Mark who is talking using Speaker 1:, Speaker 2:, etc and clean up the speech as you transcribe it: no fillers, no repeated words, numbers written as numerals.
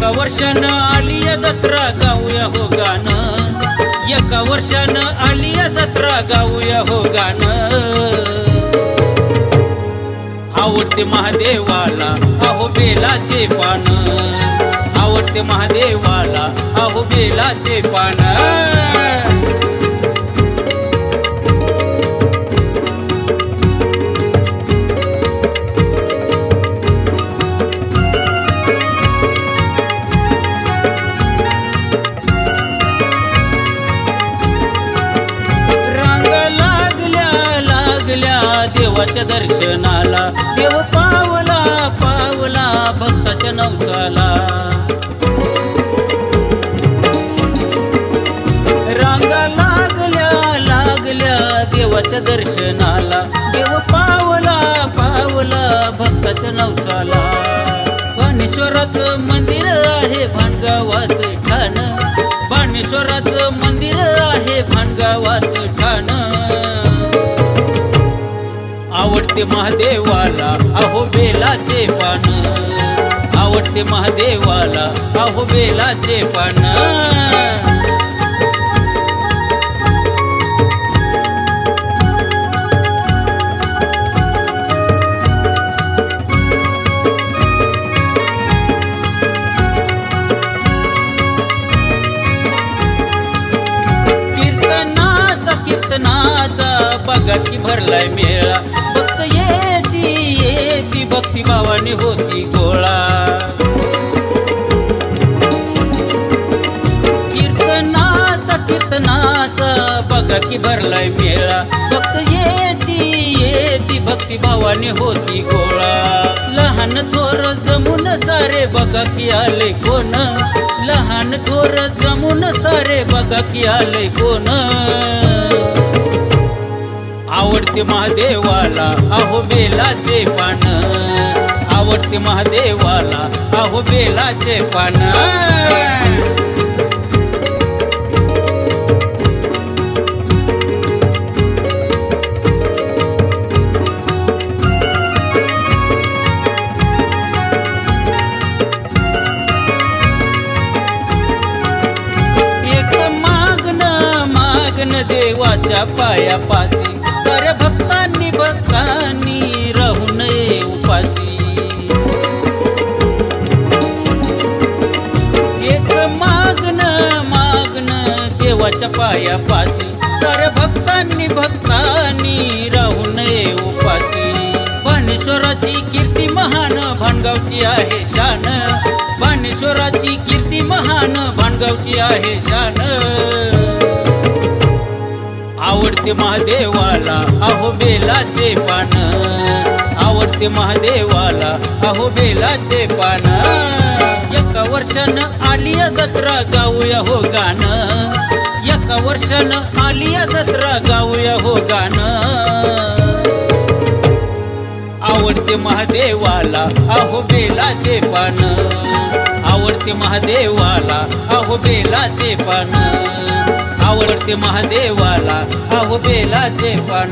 Speaker 1: एका वर्षानं आली या जत्रा गाऊया हो गाणं, एका वर्षानं आली या जत्रा गाऊया हो गाणं। आवडते महादेवाला अहो बेलाचे पान, आवडते महादेवाला अहो बेलाचे पान। देवाच्या दर्शनाला देव पावला पावला भक्ताच्या नवसाला। रांगा लागल्या लागल्या देवाच्या दर्शनाला देव पावला पावला भक्ताच्या नवसाला। बाणेश्वराचं मंदिर आहे भानगावात ठाण, बाणेश्वराचं मंदिर आहे भानगावात ठाण। आवडते महादेवाला अहो बेलाचे पान, आवडते महादेवाला अहो बेलाचे पान। कीर्तनाचा कीर्तनाचा बघा की भरलाय मेळा, भक्त येती येती भक्ती भावाने होती गोळा। कीर्तनाचा कीर्तनाचा बघा की भरलाय मेळा, भक्त येती येती भक्ती भावाने होती गोळा। लहान थोर जमून सारे बघा की आले कोण, लहान थोर जमून सारे बघा की आले कोण। आवडते महादेवाला अहो बेलाचे पान, आवडते महादेवाला अहो बेलाचे पान। एक मागन देवाच्या पायापाशी, साऱ्या भक्तांनी भक्तांनी राहू नये उपाशी। एक मागन देवाच्या पायापाशी, साऱ्या भक्तांनी भक्तांनी राहू नये उपाशी। बाणेश्वराची कीर्ती महान भानगावची आहे शान, बाणेश्वराची कीर्ती महान भानगावची आहे शान। आवडते महादेवाला अहो बेलाचे पान, आवडते महादेवाला अहो बेलाचे पान। एका वर्षानं आली या जत्रा गाऊया हो गाणं, एका वर्षानं आली या जत्रा गाऊया हो गाणं। आवडते महादेवाला अहो बेलाचे पान, आवडते महादेवाला अहो बेलाचे पान, आवडते महादेवाला अहो बेलाचे पान।